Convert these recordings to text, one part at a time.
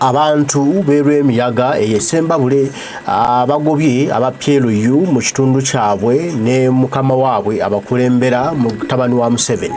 Abantu berw'emiyaga eyesembabule abagobye abapyeruyu mu kitundu kyabwe ne mukama waabwe abakulembera mu tabani wa Museveni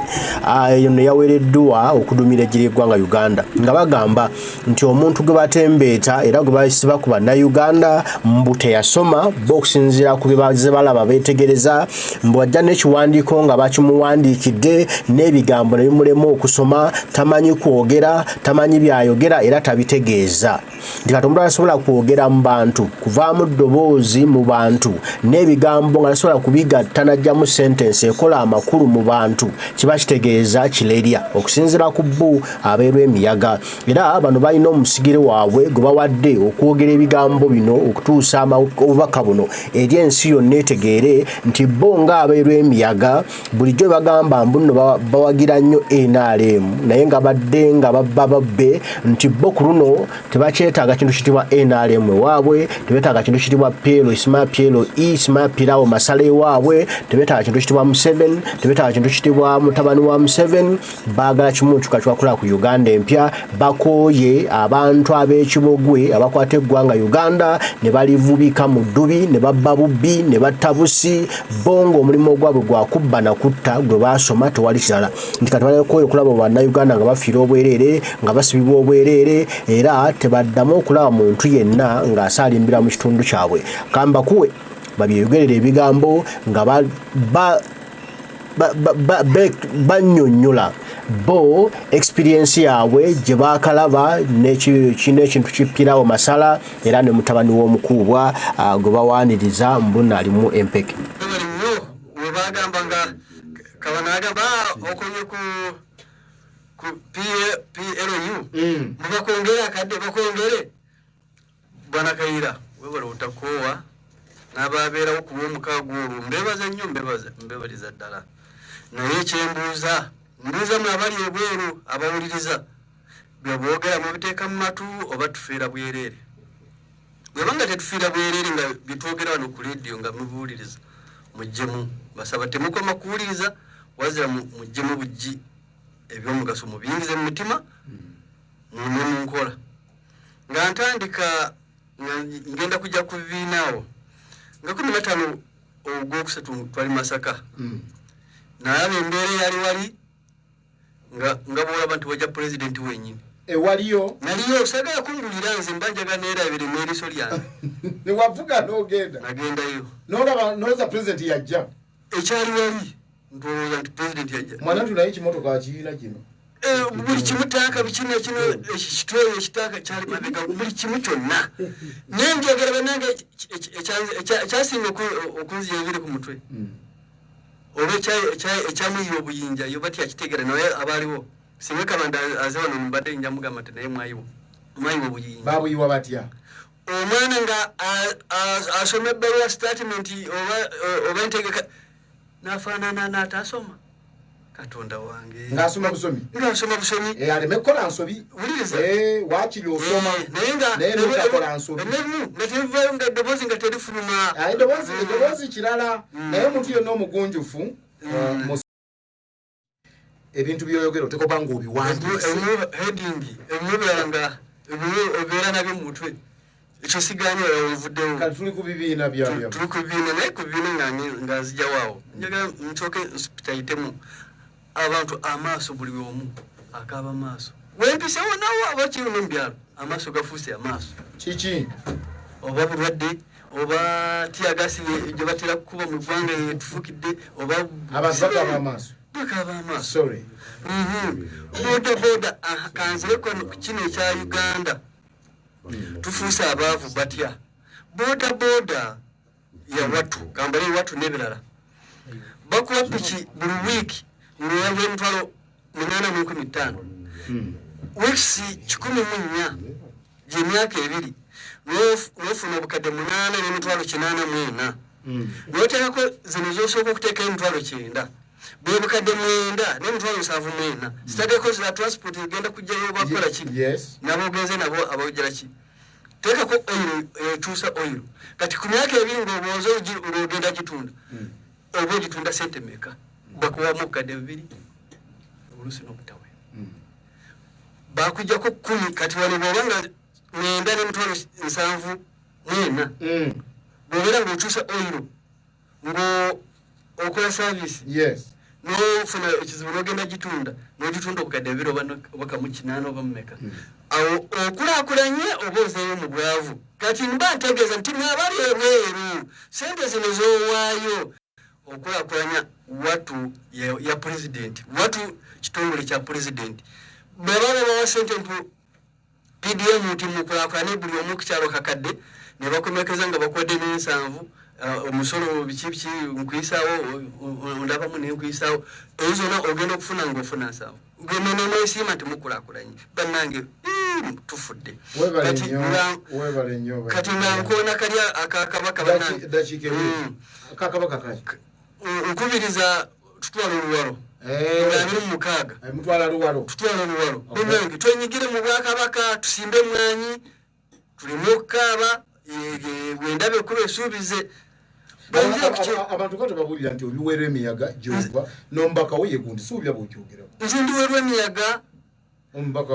eyo ne yawereddwa okudumira eggwanga Uganda nga bagamba nti omuntu gwe batembeeta era gwe bayisiba ku bannayuganda mbu teyasoma bokusinzira ku bibaze balaba beetegereza mbu ajja n'ekiwandiiko nga bakimuwandiikidde n'ebigambo ne bimulema okusoma tamanyi kwogera tamanyi byayogera era tabitegeeza ndi katonda asobola kwogera mu bantu kuvaamu ddoboozi mu bantu n'ebigambo nga asobola kubigatta najja mu sentence ekola amakulu mu bantu kiba kitegeeza kilerya okusinziira ku bbu abeerwa emiyaga era bano balina omusigire waabwe gwe bawadde okwogera ebigambo bino okutuusa obubaka buno eri ensi yonna etegeere nti bo nga abeerwa emiyaga bulijjo bagamba mbu nno bawagira nnyo NRM naye nga badde nga babba babbe nti bo ku luno tebakyetaaga kintu kitibwa NRM waabwe tebetaaga kintu kitibwa PLO isima PLO isima pirawo masale waabwe tebetaaga kintu kitibwa Museveni tebetaaga kintu kitibwa mutabani wa Museveni baagala kimu kyakula ku Uganda empya bakoye abantu ab'ekibogwe abakwata eggwanga Uganda ne balivubika mu ddubi ne babba bubbi ne battabusi bongo omulimu gwabwe gwa kubba na kutta gwe basoma tewali kirala nti kati balikoye okulaba bannayuganda nga bafiira obwerere nga basibibwa obwerere era tebaddamu okulaba muntu yenna ng'asaalimbira mu kitundu kyabwe kamba kuwe babyeyogerera ebigambo nga bannyonnyola bo experience yaabwe gye baakalaba n'ekintu kippirawo masala era ne mutabani w'omukuubwa gwe bawaaniriza mbuna alimu empeke webagamba nga kabanagamba okonye ku PLU bakongera akadde bakongere bwana Kayira webale utakowa n'ababeerawo ku lw'omukaaga olwo mbebaza nnyo mbebaliza ddala naye kyembuuza mbuuzamu abali ebweru abawuliriza byeboogera mubiteeka mu matu oba tufiira bwereere bwebanga tetufiira bwereere nga bitwogera wano ku leediyo nga mubuwuliriza mujjemu basaba temukoma kuwuliriza wazira mujjemu bujji ebyomugaso mubiyingize mu mutima mune mu nkola nga ntandika ngenda kujja ku bibiinaawo nga 15 ogwokusatu twali Masaka nalaba embeera yali wali nga boolaba nti wajja pulezidenti wenyini ewaliyo naliyo sagala kungulira nze mbanjaga neerabire n'eriso lyange newavuga n'ogenda nagendayo n'olaba nooza pulezidenti yajja ekyali wali ndowooza nti pulezidenti yajja mwana tunaye ekimotoka akiina kino buli kimutaaka bikino kino ekitooyo ekitaaka kyali mabega buli kimu kyonna nenjogera banange ekyasinga okunzija ebiri ku mutwe oba ekyamuyiwa obuyinja yo batya akitegera naye abaaliwo singa kabanda aze wano mbadde nja mugamba nti naye mwayiwa obuyinja babuyiwa batya omwana nga asoma ebbaluwa statement oba entegeka n'afaanana n'atasoma katonda wange ng'asoma busomi aleme kukola nsobi waakiri osoma naye notakola nsobi nga tebivayo nga eddoboozi nga terifuluma eddoboozi kirala naye omuntu yonna omugunjufu ebintu byoyogera otekoba nga obiwandiise ebimubera obeera nabyo mu mutwe ekyo siganya ovuddewo kati tuli ku bibiina byabyo tuli ku bibiina naye ku bibiina nga nzijawaawo njagala nsooke nsipitayitemu abantu amaaso buli omu akaaba maaso wempise wonawo abakiri mu byalo amaaso gafuuse amaaso kiki oba bulwadde oba tiyagasi gye batera kukuba mu ggwanga yetufukidde oba abantu bakaba amaaso sorry boda kanzireko ku kino ekya Uganda tufuuse abaavu batya boda ya watu kambale watu n'ebirala bakuwa piki buli wiiki ng'oyamba emitwalo 815 wiikisi 14 gy'emyaka 2 n'ofuna obukadde 8 n'emitwalo 84 n'oteekako zino z'osooka okuteekayo emitwalo 9 bwe bukadde 9 n'emitwalo 74 zitaddeko za transport egenda kujjayo bakola ki nabo ogenze nabo abawojera ki teekako oil ekyusa oil kati ku myaka 2 ng'obwoza ng'ogenda gitunda oba ogitunda sente meka bakuwamu obukadde 2 oluusi n'obutawe bakujjako 10 kati wano bwobanga mwenda n'emitwalo 7 mwena bwobera ng'okyusa oil ngo okola service n'ofuna ekizibu n'ogenda gitunda n'ogitunda okukadde ebiro oba kamu 8 oba mumeka awo okulaakulanye oba ozeeyo mu bwavu kati mba ntegeeza nti mwabali ebweru sente zino z'owaayo okulaakulanya watu ya president watu kitongole kya president bwebaba bawa sente mpu PDM nti mukulaakulanye buli omu ku kyalo kakadde ne bakomekeza nga bakodde n'ensanvu omusolo biki nkuyisaawo ondabamu nenkuyisaawo ezo zonna ogenda okufuna ng'ofuna nsanvu gwenenesiima temukulaakulanye bannange tufudde kati nga nkoona kali akakabaka bannange nkubiriza tutwala oluwalo tutwala oluwalo bannange twenyigire mu bwakabaka tusimbe emwanyi tuleme okukaaba wendabe kuba esuubize abantu kato babulira nti oluweerwa emiyaga gyova n'omubaka we yegundi suubira bw'okyogerako nze ndiweerwa emiyaga omubaka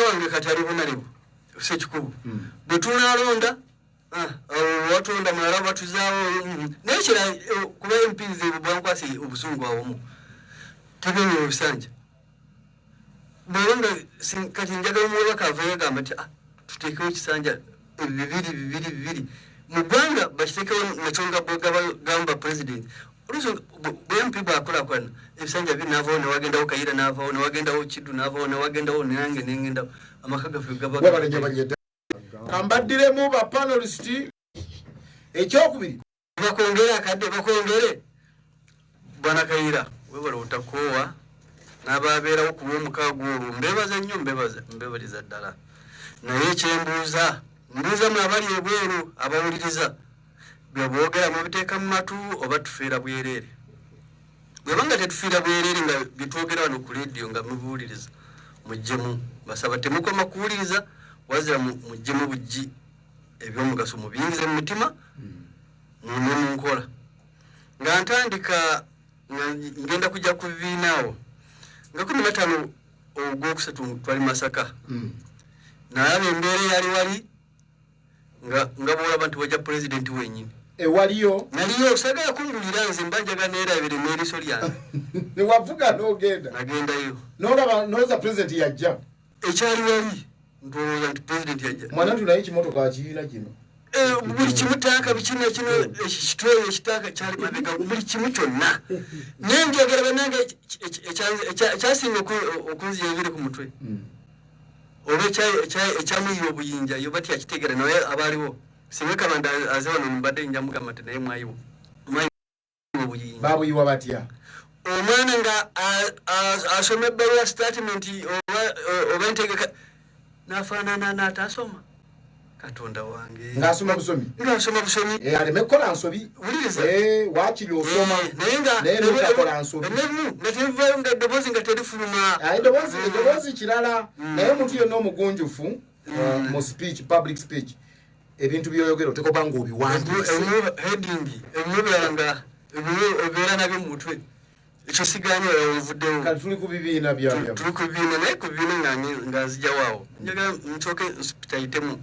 wange kati ali bunalibu sekikubu bwe tunaalonda watonda mulala batuzaawo naye kira kuba MPs bwankwasi obusungu awomu tebenye obusanja bwebanga kati njagala omubaka avayo agamba nti tuteekewo ekisanja bibiri mu ggwanga bakiteekewo nakyonga gamba president oluso bwempi bwakulaakulana ebisanja biri naavawo newagendawo Kayira naavawo newagendawo Kiddu naavawo newagendawo nange nengendawo amaka gaffe kambaddiremu ba panelist ekyokubiri bakongere akadde bakongere bwana Kayira webale otakoowa n'ababeerawo ku lw'omukaago olwo mbebaza nnyo mbebaliza ddala naye ekyembuuza mbuuza mu abali ebweru abawuliriza byeboogera mubiteeka mu matu oba tufiira bwereere bwebanga tetufiira bwereere nga bitwogera wano ku leediyo nga mubuwuliriza mujjemu basaba temukoma kuwuliriza wazira mujjemu bujji ebyomugaso mubiyingize mu mitima mune mu nkola nga ntandika ngenda kujja ku bibiinaawo nga 15 ogwokusatu twali Masaka nalaba embeera eyali wali nga bwolaba nti wajja president wenyini ewaliyo naliyo sagala kungulira nze mbanjaga neerabire n'eriso lyange newavuga n'ogenda nagendayo n'olaba noza president yajja ekyali wali ndowooza nti president yajja mwana tunaye ekimotoka akiina kino buli kimu tanka bikino kino ekitooyo ekitaka kyali mabega buli kimu kyonna nenjogera bannange ekyasinga okunziya ebiri ku mutwe oba ekyamuyiwa obuyinja yo bati yakiteegera naye abaaliwo singa kabanda aze wano mbadde njamugamba nti naye mwayiwa obuyinja babuyiwa batya omwana nga asoma ebbaluwa statement oba entegeka n'afaanana n'atasoma katonda wange ng'asoma busomi aleme kukola nsobi waakiri osoma naye notakola nsobi nga tevayo nga eddoboozi nga terifuluma eddoboozi kirala naye omuntu yonna omugunjufu mu speech public speech ebintu byoyogera otekoba nga obiwandiise ebimubera nga obeera nabyo mu mutwe ekyo siganya ovuddewo kati tuli ku bibiina tuli ku bibiina naye ku bibiina nga nzijawaawo njagala nsooke nsipitayitemu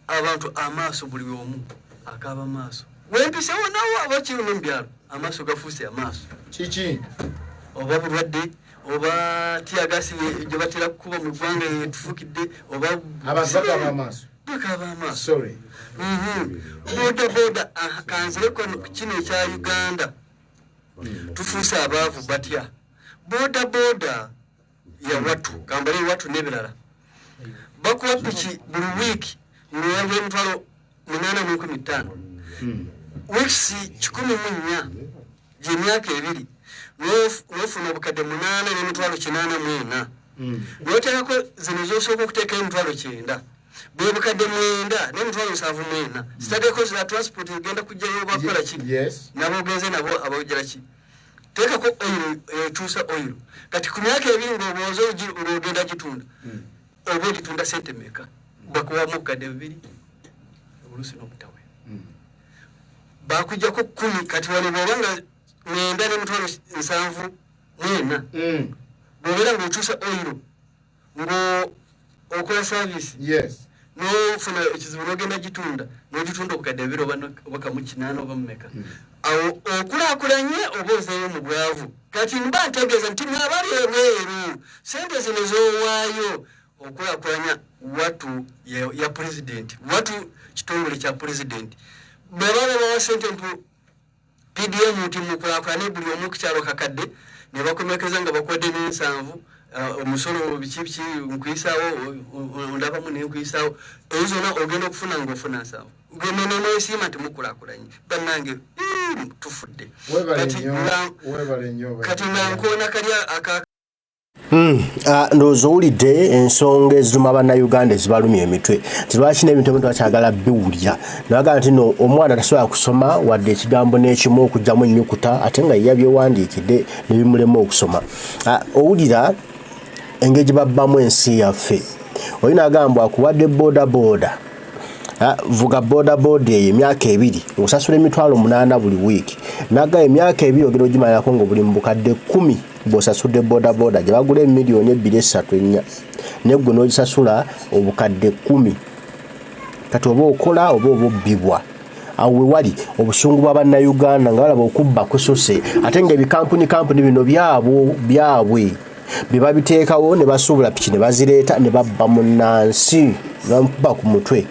abantu amaaso buli omu akaaba maaso wempisewo nawo abakiri mu byalo amaaso gafuuse amaaso kiki oba bulwadde oba tiyagasi gye batera kukuba mu ggwanga yetufukidde oba abantu bakaba amaaso sorry boda kanzireko kino ekya Uganda tufuuse abaavu batya boda ya watu kambale watu n'ebirala bakuwa piki buli wiiki ng'oyamba emitwalo 815 wiikisi 14 gy'emyaka 2 n'ofuna obukadde 8 n'emitwalo 84 n'oteekako zino z'osooka okuteekayo emitwalo 9 bwe bukadde 9 n'emitwalo 74 sitaddeko za transport egenda kujjayo bakola ki nabo ogenze nabo abawujjala ki teekako oil ekyusa oil kati ku myaka 2 ng'obooza ng'ogenda gitunda oba ogitunda sente meka bakuwamu obukadde 2 oluusi n'obutawe bakujjako 10 kati wano bw'obanga 9 n'emitwalo 74 bw'obeera ng'okyusa oil ngo okola service yes no funa ekizibu nogenda gitunda nogitunda okukadde biro bakamukinana oba mumeka awo okulakulanye obozeeyo mu bwavu kati mba ntegeeza nti mwabali ebweru sente zino zowaayo okulakulanya watu ya president watu kitongole kya president bwebaba bawa sente mpu PDM nti mukulakulane buli omu kukyalo kakadde ne bakomekeza nga bakodde n'ensanvu omusolo biki nkwisawo ndabamu nenkwisawo ezo zonna ogenda okufuna ng'ofuna nsanvu noneesima temukulakulanye bannange tufudde kati nankoona kalya aka ndowooza owulidde ensonga eziruma bannayuganda ezibalumya emitwe tilwaki n'ebintu ebimu twakyagala biwulira nabagamba nti no omwana tasobola kusoma wadde ekigambo n'ekimu okugyamu ennyukuta ate nga yabyewandiikidde ne bimulema okusoma owulira engeri gye babbamu ensi yaffe olina agamba akuwadde bodaboda vuga bodaboda eyo emyaka 2 osasula emitwalo 8 buli wiiki naga emyaka 2 ogenda ogimalirako nga buli mu bukadde 10 bw'osasudde bodaboda gye bagula emiliyoni 2.34 neggwe n'ogisasula obukadde 10 kati oba okola oba obubbibwa awo we wali obusungu bwa bannayuganda nga balaba okubba kusose ate nga ebikampuni bino byabwe bye babiteekawo ne basuubula piki ne bazireeta ne babba munnansi ne bamukuba ku mutwe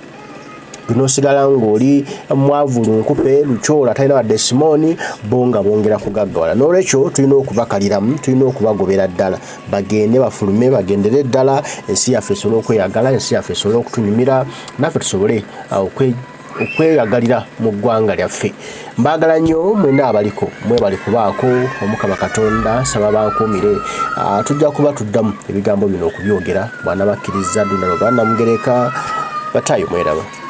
gunosigala ng'oli mwavulu nkupe lukyoola talina wadde simoni bo nga bongera kugaggawala n'olwekyo tulina okubakaliramu tulina okubagobera ddala bagende bafulume bagendere ddala ensi yaffe esobole okweyagala ensi yaffe esobole okutunyumira naffe tusobole okweyagalira mu ggwanga lyaffe mbaagala nnyo mwena abaliko mwebali kubaako omukama katonda saba bankuumire tujja kuba tuddamu ebigambo bino okubyogera bwana bakkiriza dduna lwe bannamugereka batayo mweraba